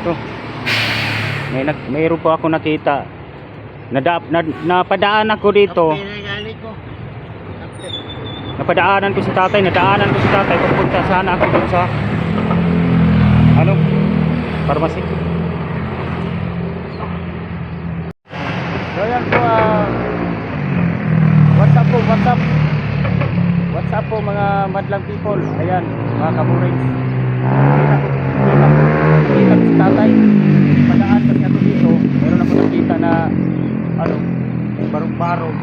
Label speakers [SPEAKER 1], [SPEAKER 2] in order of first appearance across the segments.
[SPEAKER 1] Ito. Mayroon po ako nakita. Napadaan ako dito. Napadaanan ko si tatay. Nadaanan ko si tatay. Pupunta sana ako dun sa pharmacy. So yan po, what's up po mga madlang people. Ayan mga kaburings, kita si tatay. Padaan kasi ako dito, meron ako nakita na barong-barong.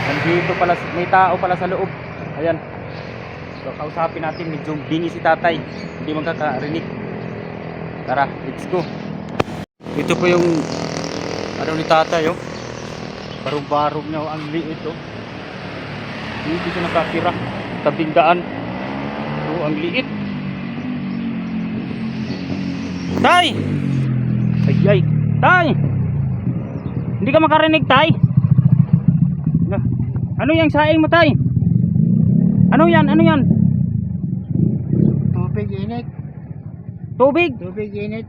[SPEAKER 1] Nandito pala, may tao pala sa loob. Ayan, so kausapin natin. Medyo bingi si tatay, hindi magkakarinig. Tara, let's go. Ito po yung ni tatay, barong-barong niya, ang liit. Hindi siya nakatira, tabing daan. Ang liit. Tay! Ay, tay! Hindi ka makarinig, tay? Ano yung saing mo, tay? Ano yan?
[SPEAKER 2] Tubig init.
[SPEAKER 1] Tubig?
[SPEAKER 2] Tubig init,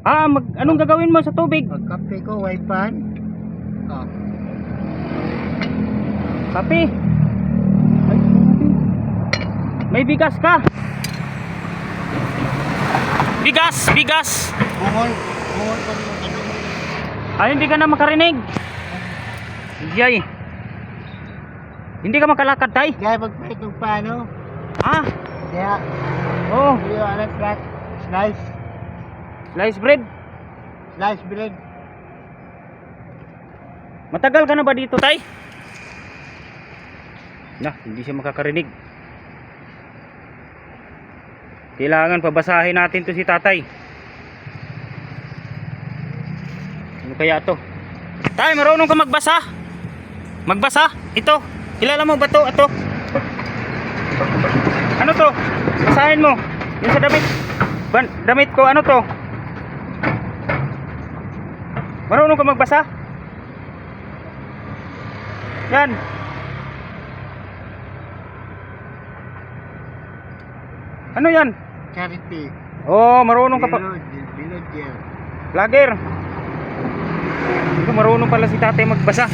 [SPEAKER 1] Anong gagawin mo sa tubig?
[SPEAKER 2] Pagkape ko, white pan.
[SPEAKER 1] Kape? Ay, may bigas ka? Bigas!
[SPEAKER 2] Bungol pa rin.
[SPEAKER 1] Hindi ka na makarinig? Yay! Hindi ka makalakad, tay?
[SPEAKER 2] Kaya magpaitong paano? Kaya, hindi yung alam,
[SPEAKER 1] Slice bread?
[SPEAKER 2] Slice bread.
[SPEAKER 1] Matagal ka na ba dito, tay? Hindi siya makakarinig. Kailangan pabasahin natin to si tatay. Ano kaya to? Tay, marunong ka magbasa? Magbasa? Ito. Kilala mo ba to? Ito. Ano to? Basahin mo. Yung sa damit. Damit ko, ano to? Marunong ka magbasa? Yan. Ano yan?
[SPEAKER 2] Charity.
[SPEAKER 1] Marunong ka pa.
[SPEAKER 2] Villager.
[SPEAKER 1] Vlogger. Marunong pala si tatay magbasa.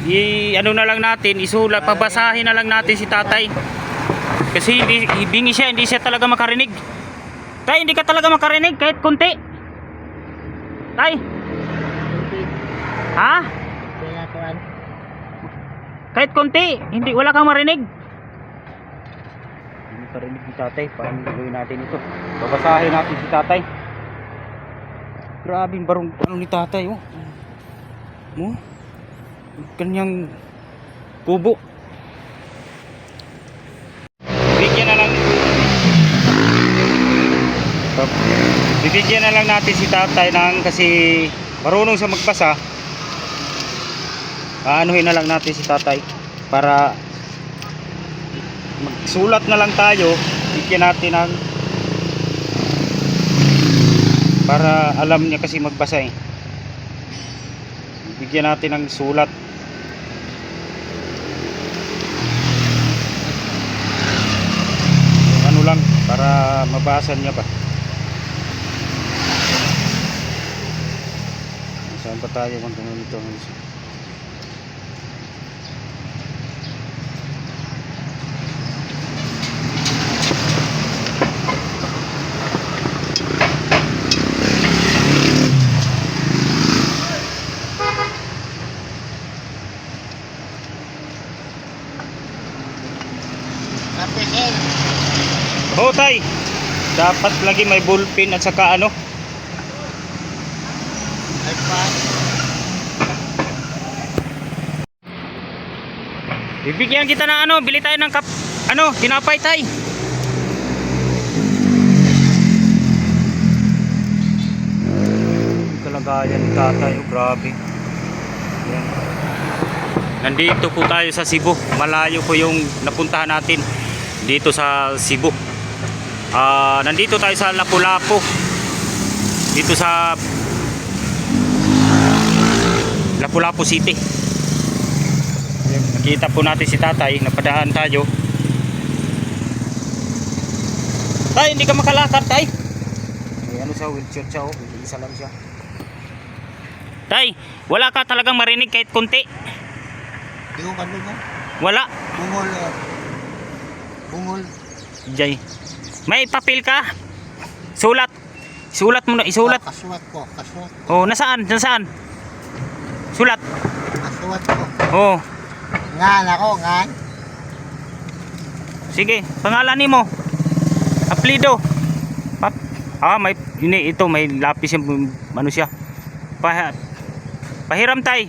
[SPEAKER 1] Na lang natin, isulat, pabasahin na lang natin si tatay. Kasi bingi siya, hindi siya talaga makarinig. Tay, hindi ka talaga makarinig kahit konti. Tay. Ha? Kahit konti, wala kang marinig. Hindi makarinig si tatay. Paano gagawin natin ito? Babasahin natin si tatay. Grabe, barong ni tatay, kanyang kubo. Bibigyan na lang natin si tatay kasi marunong siya magbasa. Aanuhin na lang natin si tatay para magsulat na lang tayo. Bigyan natin para alam niya kasi magbasa Bigyan natin ng sulat. Lang para mabasa niya pa. Saan pa tayo dito? Tay, dapat lagi may ballpen at saka bibigyan kita na bili tayo ng tinapay, tay. Kalagayan ni tatay, grabe. Yan. Nandito po tayo sa Cebu. Malayo po yung napuntahan natin dito sa Cebu. Nandito tayo sa Lapu-Lapu, dito sa Lapu-Lapu City. Nakita po natin si tatay, napadaan tayo. Tay, hindi ka makalakad, tay. siya, wheelchair siya, oh. Isa lang siya. Tay, wala ka talagang marinig kahit konti.
[SPEAKER 2] Di ko kalo mo.
[SPEAKER 1] Wala.
[SPEAKER 2] Bungol. Bungol.
[SPEAKER 1] Jay. May papel ka? Sulat. Sulat mo na, isulat.
[SPEAKER 2] Kasuwat ko.
[SPEAKER 1] Oh, nasaan? Nasaan? Sulat.
[SPEAKER 2] Kasuwat ko.
[SPEAKER 1] Oh.
[SPEAKER 2] Ngan ako, ngan.
[SPEAKER 1] Sige, pangalan nimo. Apelyido. May ito may lapis yung ano siya. Pahiram tay.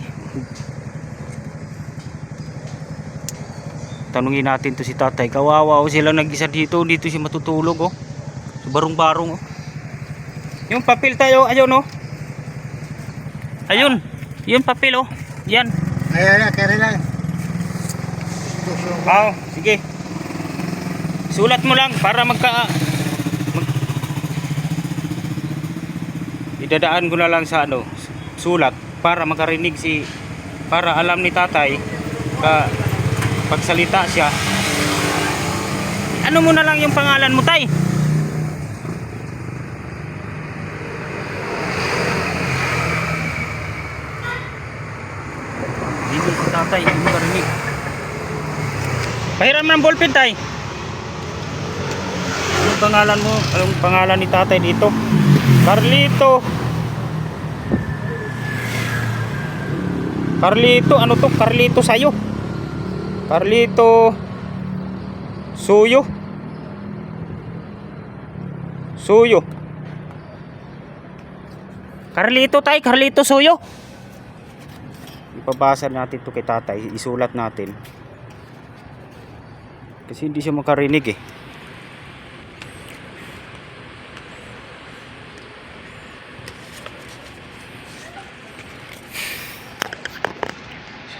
[SPEAKER 1] Tanungin natin to si tatay. Kawawa sila nag-isa dito. Dito siya matutulog oh. So, barong-barong oh. Yung papel tayo, ayun oh. Ayun. Yung papel oh. Yan.
[SPEAKER 2] Ayun na, kaya lang.
[SPEAKER 1] Sige. Sulat mo lang para idadaan ko na lang sa ano, sulat para makarinig para alam ni tatay pagsalita siya. Ano mo na lang yung pangalan mo tay? Hindi si tatay, hindi marinig. Pahiram ng ballpen tay. Anong pangalan mo? Anong pangalan ni tatay dito? Carlito. Carlito, ano to? Carlito sayo. Carlito Suyo. Suyo. Carlito tay, Carlito Suyo. Ipabasa natin to kay tatay, isulat natin. Kasi hindi siya makarinig eh.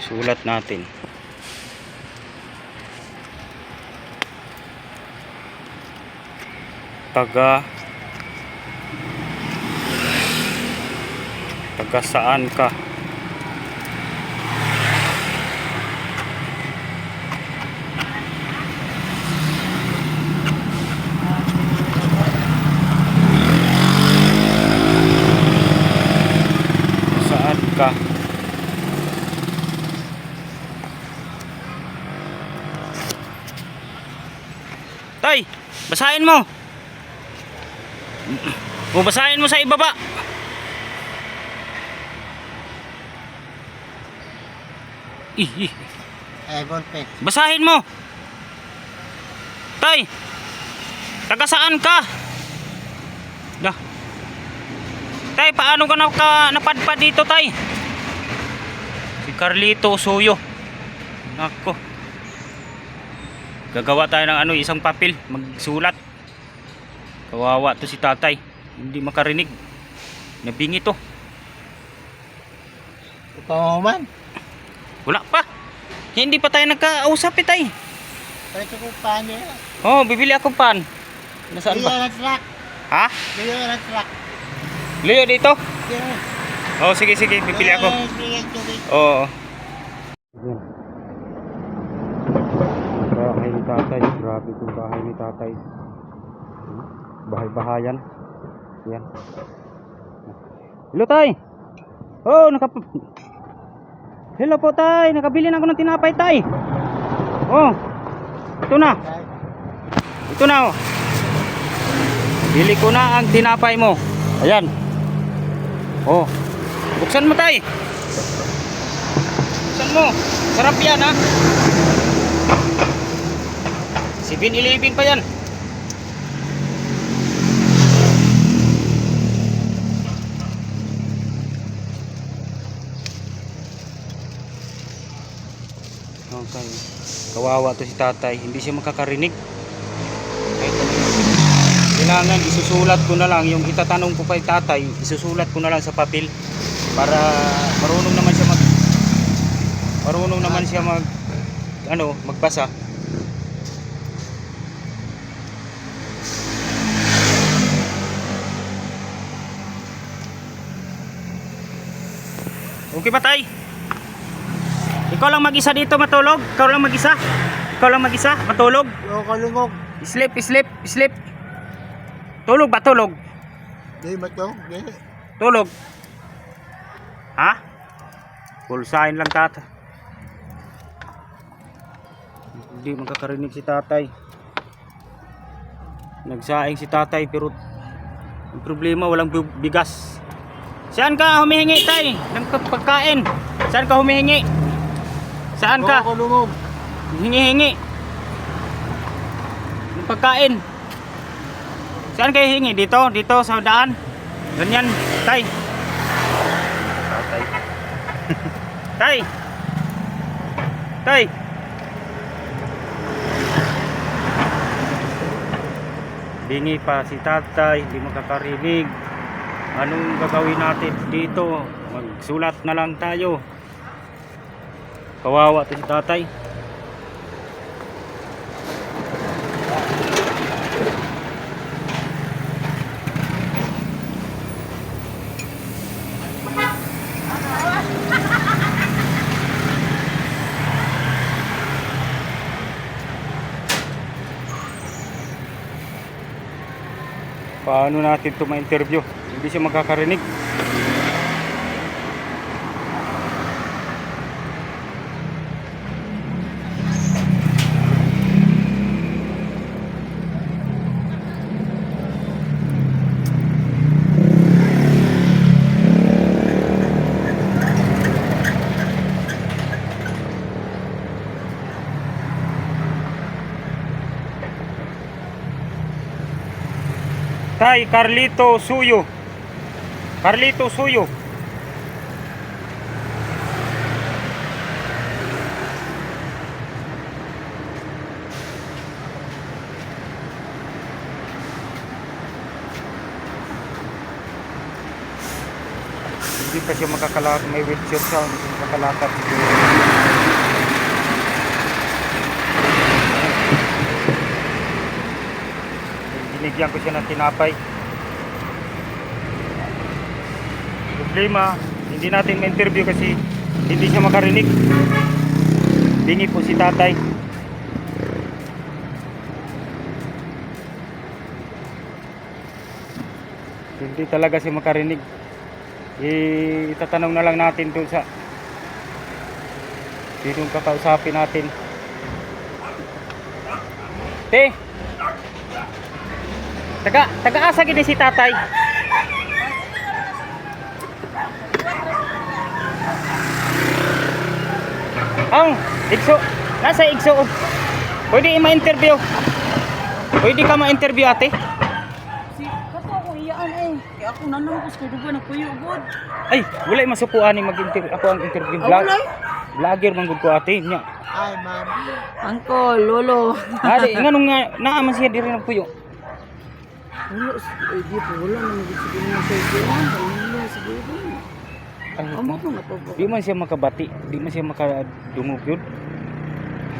[SPEAKER 1] Sulat natin. Taga saan ka? Saan ka? Tay, basahin mo. O basahin mo sa ibaba.
[SPEAKER 2] Ballpen.
[SPEAKER 1] Basahin mo. Tay, taga saan ka? Dah. Tay, paano ka napadpad dito, tay? Si Carlito Suyo. Nako. Gagawa tayo ng ano, isang papel, magsulat. Kawawa to si tatay. Hindi makarinig. Nabingi to.
[SPEAKER 2] Ikaw man.
[SPEAKER 1] Wala pa. Hindi pa tayo nagkausap eh, tay.
[SPEAKER 2] Ito ko paano yan.
[SPEAKER 1] Oh, bibili ako pan. Nasaan
[SPEAKER 2] Liyo
[SPEAKER 1] ba?
[SPEAKER 2] na truck.
[SPEAKER 1] Ha?
[SPEAKER 2] Liyo na truck.
[SPEAKER 1] Leo dito?
[SPEAKER 2] Liyo.
[SPEAKER 1] Oh, sige, bibili ako. Oo. Bahay ni tatay. Grabe itong bahay ni tatay. Bahay-bahayan. Yan. Hello tay. Oh, Hello po tay. Nakabili na ako ng tinapay tay. Oh. Ito na. Ito na oh. Bili ko na ang tinapay mo. Ayan. Oh. Buksan mo tay. Buksan mo. Sarap yan ha. 7-Eleven pa yan. Okay. Kawawa to si tatay. Hindi siya makakarinig. Kailangan isusulat ko na lang. Yung itatanong ko kay tatay, isusulat ko na lang sa papel. Para marunong naman siya magbasa. Okay ba tay? Ikaw lang mag-isa dito matulog? Ikaw lang mag-isa matulog?
[SPEAKER 2] Oo, kalungog.
[SPEAKER 1] Sleep. Tulog ba tulog?
[SPEAKER 2] Di ba to? Di.
[SPEAKER 1] Tulog. Ha? Pulsahin lang tata. Hindi magkakarinig si tatay. Nagsaing si tatay pero ang problema walang bigas. Saan ka humihingi tay? Ng pagkain. Saan ka humihingi? Saan ka?
[SPEAKER 2] Ako lumog.
[SPEAKER 1] Hingi-hingi. Ng pagkain. Saan kayo hingi? Dito? Dito sa daan? Ganyan, tay. Tay. Tay. Tay. Bingi pa si tatay, hindi makakarinig. Anong gagawin natin dito? Magsulat na lang tayo. Kawawa to si tatay. Paano natin ito ma-interview? Hindi siya magkakarinig. Tay, Carlito Suyo. Carlito Suyo. Hindi pa siya makakalakad, may wheelchair siya, hindi siya makakalakad siguro. Binigyan ko siya ng tinapay. Problema, hindi natin ma-interview kasi hindi siya makarinig. Bingi po si tatay. Hindi talaga siya makarinig. Itatanong na lang natin doon sa sinong kakausapin natin. Te, taga-asa gini si tatay. Ang igso, nasa igso. Pwede ma-interview. Pwede ka ma-interview ate.
[SPEAKER 3] Si kato ako iyaan eh. Kaya ako nanangkos ko dugo nagpuyo gud.
[SPEAKER 1] Ay, wala mag-supuan ni mag-interview. Ako ang interview vlog. Vlogger man gud ko ate nya.
[SPEAKER 2] Ay, ma'am.
[SPEAKER 3] Angko, lolo.
[SPEAKER 1] Ate, nganong nga naaman siya diri nagpuyo.
[SPEAKER 3] Wala, di po wala nang siguro na sa iyan. Wala siguro. Amo ko na po.
[SPEAKER 1] Di man siya makabati, di man siya makadungog yun.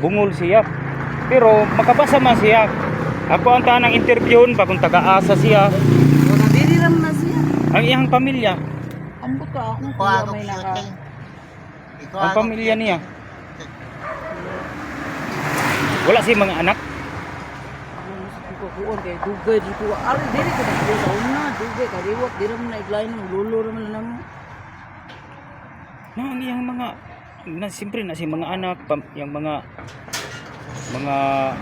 [SPEAKER 1] Bungol siya. Pero makabasa man siya. Ako ang tanang interviewon pa kung taga-asa siya.
[SPEAKER 3] Wala diri ram na siya.
[SPEAKER 1] Ang iyang pamilya,
[SPEAKER 3] Amo ka ako
[SPEAKER 2] Ikaw
[SPEAKER 3] kuya
[SPEAKER 2] ako
[SPEAKER 3] may naka.
[SPEAKER 2] shooting. Ikaw
[SPEAKER 1] ang
[SPEAKER 2] ako
[SPEAKER 1] pamilya niya. Wala siya mga anak.
[SPEAKER 3] Ko kuon kay dugay dito. Ari diri ko na sa una, dugay kariwat diri man na iglain ng lolo ra man namo.
[SPEAKER 1] No, ang iyang mga siyempre na si mga anak, yung mga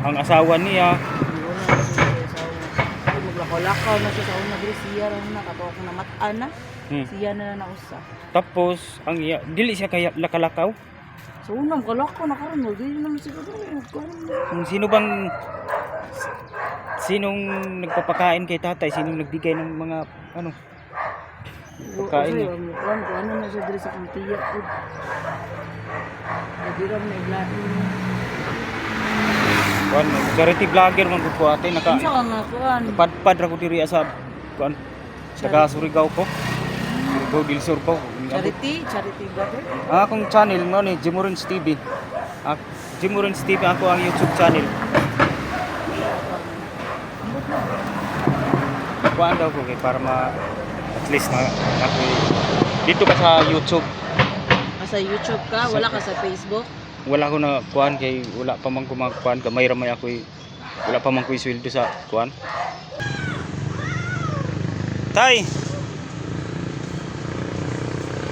[SPEAKER 1] ang asawa niya.
[SPEAKER 3] Wala na siya sa una. Maglakaw-lakaw na siya sa una diri siya ra na kato ako namat-an na. Siya na na usa.
[SPEAKER 1] Tapos ang dili siya kaya lakalakaw.
[SPEAKER 3] So unang kalakaw na karon dili naman siguro karon.
[SPEAKER 1] Sinong nagpapakain kay tatay, sinong nagbigay ng mga ano pagkain niya.
[SPEAKER 3] Ano na siya diri sa kantiya po. Diri na iglain.
[SPEAKER 1] Kuan, charity vlogger man gud ko ate naka
[SPEAKER 3] Unsa ka nga kuan?
[SPEAKER 1] padpad ra ko diri sa kuan sa Surigao ko. Surigao del Sur po.
[SPEAKER 3] Charity brother.
[SPEAKER 1] Akong channel mo ni Jimurins TV. Jimurins TV ako ang YouTube channel. Kuan daw ko kay para at least na ako dito ka sa YouTube.
[SPEAKER 3] Sa YouTube ka, wala ka sa Facebook?
[SPEAKER 1] Wala ko na kuan kay wala pa man ko magkuan gamay ra may ako wala pa man ko sweldo sa kuan. Tay,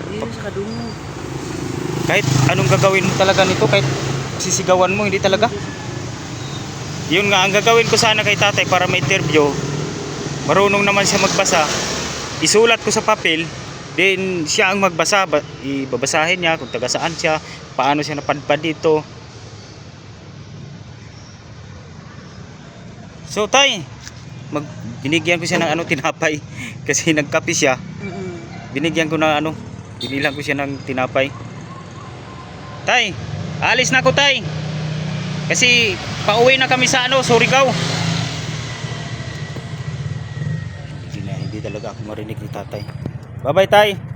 [SPEAKER 3] Hindi sa kadungog.
[SPEAKER 1] kahit anong gagawin mo talaga nito, kahit sisigawan mo, hindi talaga. Yun nga, ang gagawin ko sana kay tatay para ma-interview, marunong naman siya magbasa, isulat ko sa papel, then siya ang magbasa, ibabasahin niya kung taga saan siya, paano siya napadpad dito. So tay, binigyan ko siya ng ano, tinapay kasi nagkape siya. Binigyan ko ng ano, binilang ko siya ng tinapay. Tay, alis na ako tay. Kasi pauwi na kami sa ano, Surigao. Hindi talaga ako marinig ni tatay. Bye bye tay.